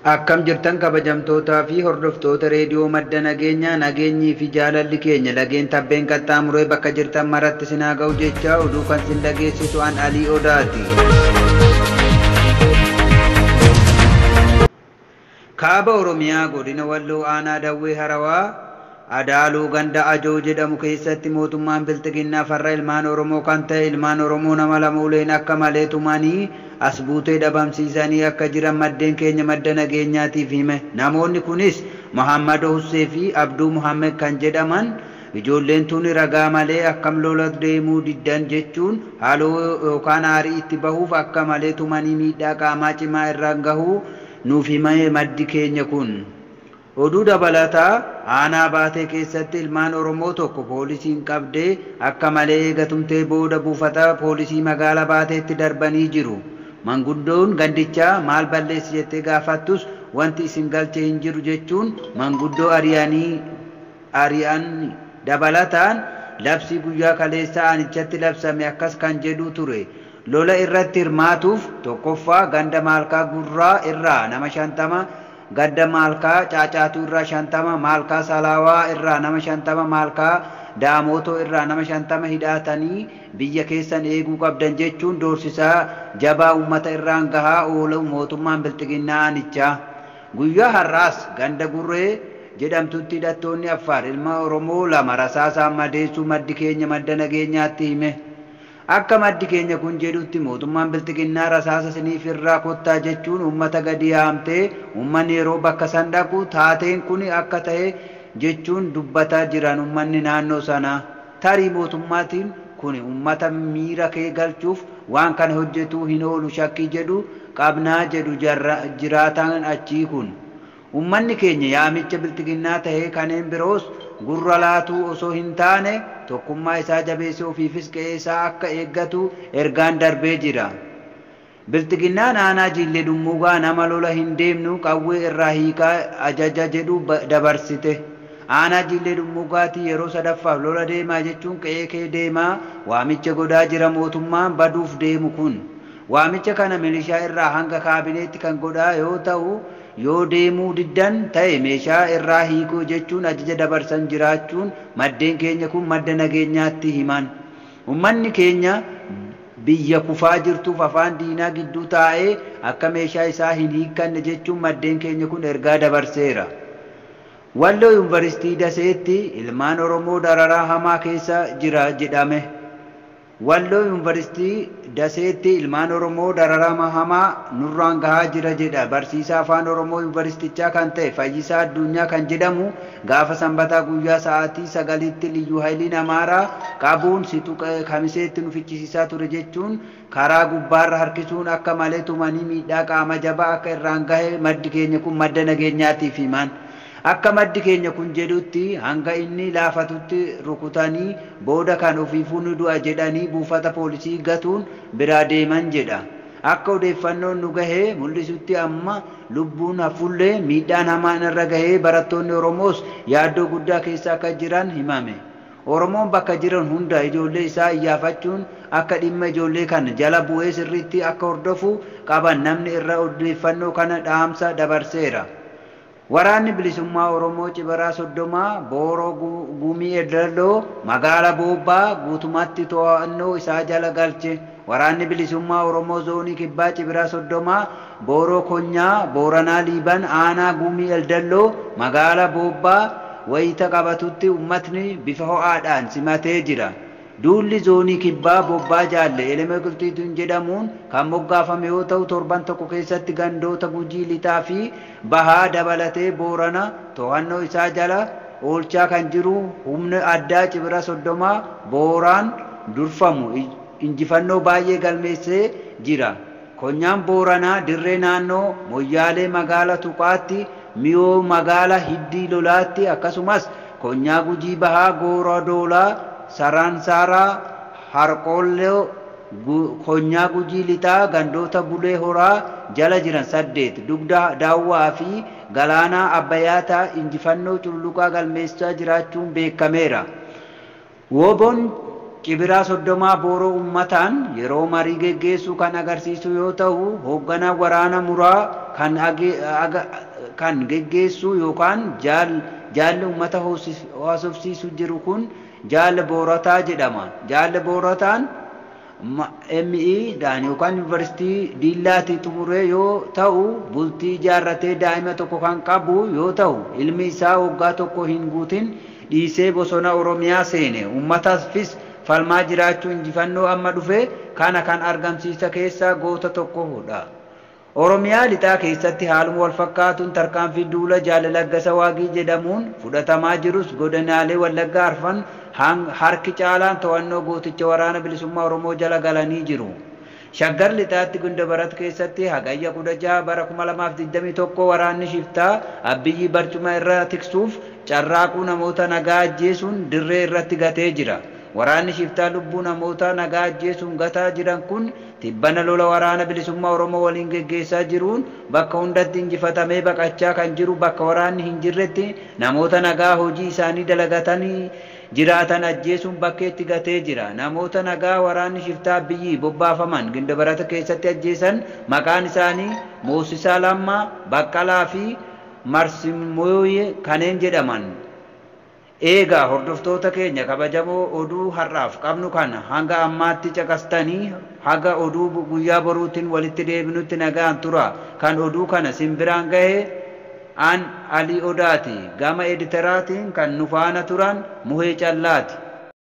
Akkam jirtan kabajamtootaa fi hordoftoota reediyoo madda nageenyaa nageenyii fi jaalalli keenya lageen tabbeen qaxxaamuree bakka jirtan maratti sinaa ga'u jecha oduu kan sin dhageessisu an Alii Odaati. Kaaba Oromiyaa godina Walloo aanaa Dawwee Harawaa Adaaluu ganda Ajoo jedhamu keessatti mootummaan bilxiginnaa farra ilmaan Oromoo kan ta'e ilmaan Oromoo nama lama uleen akka malee tumanii as buutee dhabamsiisanii akka jiran maddeen keenya madda nageenyaatiif hime. Namoonni kunis Muhammad Hussee fi Abduu Muhammed kan jedhaman ijoolleen tun ragaa malee akkam lola deemuu diddan jechuun haaloo yookaan aarii itti bahuuf akka malee tumanii miidhaa qaamaa cimaa irraan gahuu nuuf hime maddi keenya kun. Oduu dabalataa aanaa baatee keessatti ilmaan Oromoo tokko poolisiin qabdee akka malee eegatumtee booda buufata poolisii magaalaa baateetti darbanii jiru. Manguddoon gandichaa maal balleessi jettee gaafattus wanti isin galchee hin jiru jechuun manguddoo ari'an dabalataan labsii guyyaa kaleessaa aanichatti labsame akkas kan jedhu ture. Lola irratti hirmaatuuf tokkoffaa ganda Maalkaa Gurraa irraa nama 50 gadda Maalkaa Caacaatuu irraa 50 Maalkaa Salaawaa irraa nama 50 Maalkaa Daamootoo irraa nama 50 hidhaatanii biyya keessan eeguu qabdan jechuun doorsisaa jabaa uummata irraan gahaa oolu mootummaan bilxiginnaa aanichaa. Guyyaa har'aas ganda Gurree jedhamtutti hidhattoonni Affaar ilma Oromoo lama rasaasaan madeessuu maddi keenya madda nageenyaatti hime. Akka maddi keenya kun jedhutti mootummaan bilxiginnaa rasaasa siniif irraa kottaa jechuun uummata gadi yaamtee uummanni yeroo bakka san dhaqu taateen kun akka ta'e jechuun dubbataa jiran uummanni naannoo sanaa. Tarii mootummaatiin kun uummata miira kee galchuuf waan kana hojjetuu hin oolu shakkii jedhu qabnaa jedhu jiraataan achii kun. Uummanni keenya yaamicha bilxiginnaa ta'ee kanneen biroos gurra laatuu osoo hin taane tokkummaa isaa jabeessee ofiifis qe'ee isaa akka eeggatu ergaan darbee jira. Bilxiginnaan aanaa Jillee Dummuugaa nama lola hin deemnu qawwee irraa hiikaa ajaja jedhu dabarsite. Aanaa Jillee Dummuugaatti yeroo sadaffaaf lola deemaa jechuun qe'ee kee deemaa waamicha godhaa jira mootummaan baduuf deemu kun. Waamicha kana milishaa irraa hanga kaabineetti kan godhaa yoo ta'u yoo deemuu diddan ta'e meeshaa irraa hiikuu jechuun ajaja dabarsan jiraachuun maddeen keenya kun madda nageenyaatti himan. Uummanni keenya biyya kufaa jirtuuf afaan diinaa gidduu taa'ee akka meeshaa isaa hin hiikkanne jechuun maddeen keenya kun ergaa dabarseera. Walloo Yuunivarsiitii Daseetti ilmaan Oromoo dararaa hamaa keessa jira jedhame. Walloo Yuunivarsiitii Daseetti ilmaan Oromoo dararaa hamaa nurraan gahaa jira jedha barsiisaa afaan Oromoo Yuunivarsiitichaa kan ta'e Fayyisaa Addunyaa kan jedhamu gaafa sanbataa guyyaa sa'aatii 9tti Liyyuu Hayiliin Amaaraa qabuun situ kamiseetti nu fichisiisaa ture jechuun karaa gubbaarra harkisuun akka malee tumanii miidhaa qaama jabaa akka irraan gahe maddi keenya kun madda nageenyaatiif himan. Akka maddi keenya kun jedhutti hanga inni laafatutti rukutanii booda kan ofiifuu nu du'a jedhanii buufata poolisii gatuun biraa deeman jedha. Akka odeeffannoon nu gahee mul'isutti amma lubbuun hafullee miidhaan hamaan irra gahee barattoonni Oromoos yaaddoo guddaa keessa akka jiran himame. Oromoon bakka jiran hunda ijoollee isaa iyyaafachuun akka dhimma ijoollee kana jala bu'ee sirriitti akka hordofu qaban namni irra odeeffannoo kana dhaamsa dabarseera. Waraanni bilisummaa Oromoo Cibaraa Soddomaa Booroo Gumii Edaloo magaalaa Boobbaa guutumatti to'annoo isaa jala galche. Waraanni bilisummaa Oromoo zoonii Kibbaa Cibaraa Soddomaa Booroo Konyaa Booranaa Liiban aanaa Gumii Edaloo magaalaa Boobbaa wayita qabatutti uummatni bifa ho'aadhaan simatee jira. Duulli zoonii Kibbaa Bobbaa Jaalle Elemee Qilxiituun jedhamuun kan moggaafame yoo ta'u torban tokko keessatti gandoota Gujii Lixaa fi Bahaa dabalatee Boorana to'annoo isaa jala oolchaa kan jiru humna addaa Cibaraa Soddomaa Booraan durfamu injifannoo baay'ee galmeessee jira. Konyaan Booranaa dirree naannoo Moyyaalee magaalaa Tuqaatti Miyoo magaalaa Hiddii Lolaatti akkasumas konyaa Gujii Bahaa Goorodoolaa Saransaraa Harqolloo konyaa Gujii Lixaa gandoota Bulee Horaa jala jiran 8 dugda Daawwaa fi Galaanaa Abbayaataa injifannoo cululuqaa galmeessaa jiraachuun beekameera. Woboon Cibiraa Soddomaa Booroo uummataan yeroo marii geggeessuu kan agarsiisu yoo ta'u hoogganaa waraana muraa kan geggeessu yookaan jaalli uummata haasofsiisu jiru kun jaalla boorataa jedhama. Jaalla boorataan ME dhaan yookaan yuunivarsiitii Diillaatii xumuree yoo ta'u bultii ijaarratee daa'ima tokko kan qabu yoo ta'u ilmi isaa waggaa tokko hin guutin dhiisee bosona Oromiyaa seene. Uummataafis falmaa jiraachuu injifannoo amma dhufe kana kan argamsiisa keessaa goota tokkodha. Oromiyaa lixaa keessatti haaluma wal fakkaatuun tarkaanfii duula Jaal Laggasa Waaqii jedhamuun fudhatamaa jirus godinaalee Wallaggaa Arfan harki caalaan to'annoo gooticha waraana bilisummaa Oromoo jala galanii jiru. Shaggar lixaatti Gundabarat keessatti hagayya 16 bara 2021 waraanni shiftaa Abiyyii barcuma irra tiksuuf carraaquu namoota nagaa ajjeesuun dirree irratti gatee jira. Waraanni shiftaa lubbuu namoota nagaa ajjeesuun gataa jiran kun tibbana lola waraana bilisummaa Oromoo waliin geggeessaa jiruun bakka hundatti injifatamee baqachaa kan jiru bakka waraanni hin jirretti namoota nagaa hojii isaanii dalagatanii jiraatan ajjeesuun bakkeetti gatee jira. Namoota nagaa waraanni shiftaa Abiyyii bobbaafaman Gundabarat keessatti ajjeesan maqaan isaanii Moosisaa Lammaa, Baqqalaa fi Marsimooyee kanneen jedhaman. Eegaa hordoftoota keenya kabajamoo oduu har'aaf qabnu kana hanga ammaatti caqastanii haga oduu guyyaa boruutiin walitti deebinutti nagaan tura. Kan oduu kana simbiraan gahe an Alii Odaati. Gama editeraatiin kan nu faana turan Muhee Callaati.